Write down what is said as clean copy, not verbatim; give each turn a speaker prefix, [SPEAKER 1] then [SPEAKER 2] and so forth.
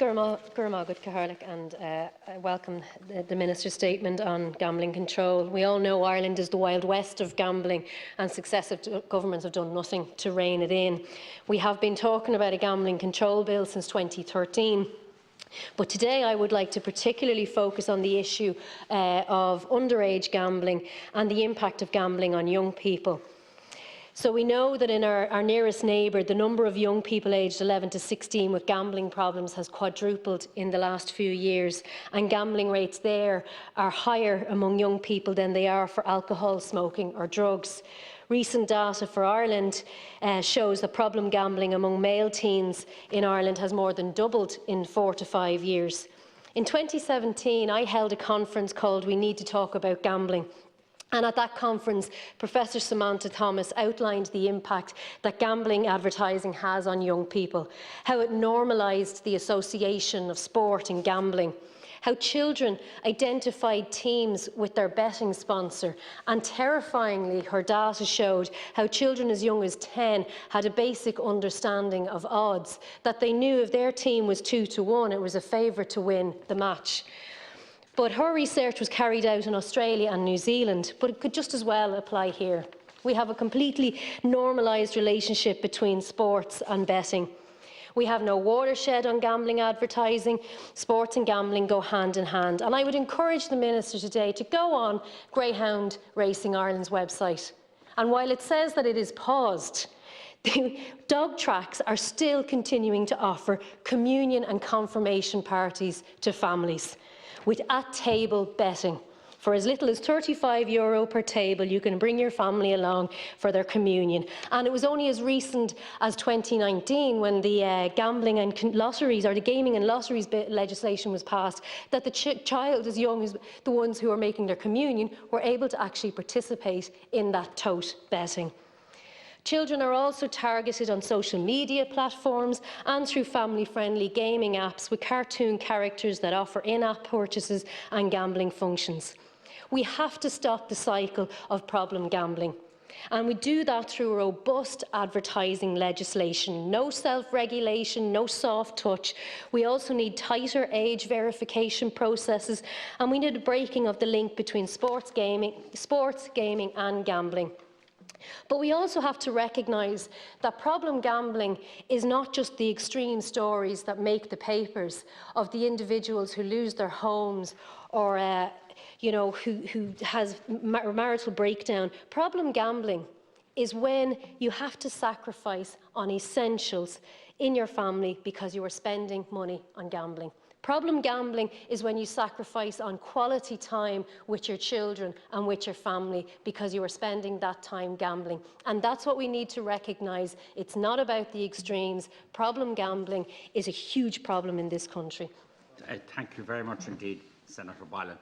[SPEAKER 1] And I welcome the Minister's statement on gambling control. We all know Ireland is the Wild West of gambling, and successive governments have done nothing to rein it in. We have been talking about a gambling control bill since 2013. But today I would like to particularly focus on the issue of underage gambling and the impact of gambling on young people. So we know that in our nearest neighbour, the number of young people aged 11 to 16 with gambling problems has quadrupled in the last few years, and gambling rates there are higher among young people than they are for alcohol, smoking or drugs. Recent data for Ireland shows that problem gambling among male teens in Ireland has more than doubled in 4 to 5 years. In 2017, I held a conference called We Need to Talk About Gambling. And at that conference, Professor Samantha Thomas outlined the impact that gambling advertising has on young people, how it normalised the association of sport and gambling, how children identified teams with their betting sponsor, and terrifyingly, her data showed how children as young as 10 had a basic understanding of odds, that they knew if their team was 2 to 1, it was a favourite to win the match. But her research was carried out in Australia and New Zealand, but it could just as well apply here. We have a completely normalised relationship between sports and betting. We have no watershed on gambling advertising. Sports and gambling go hand in hand. And I would encourage the Minister today to go on Greyhound Racing Ireland's website. And while it says that it is paused, the dog tracks are still continuing to offer communion and confirmation parties to families, with at-table betting. For as little as €35 per table, you can bring your family along for their communion. And it was only as recent as 2019, when the gambling and lotteries, or the gaming and lotteries legislation was passed, that the child as young as the ones who are making their communion were able to actually participate in that tote betting. Children are also targeted on social media platforms and through family-friendly gaming apps with cartoon characters that offer in-app purchases and gambling functions. We have to stop the cycle of problem gambling, and we do that through robust advertising legislation. No self-regulation, no soft touch. We also need tighter age verification processes, and we need a breaking of the link between sports, gaming and gambling. But we also have to recognise that problem gambling is not just the extreme stories that make the papers of the individuals who lose their homes or who has marital breakdown. Problem gambling is when you have to sacrifice on essentials in your family because you are spending money on gambling. Problem gambling is when you sacrifice on quality time with your children and with your family because you are spending that time gambling. And that's what we need to recognise. It's not about the extremes. Problem gambling is a huge problem in this country.
[SPEAKER 2] Thank you very much indeed, Senator Boylan.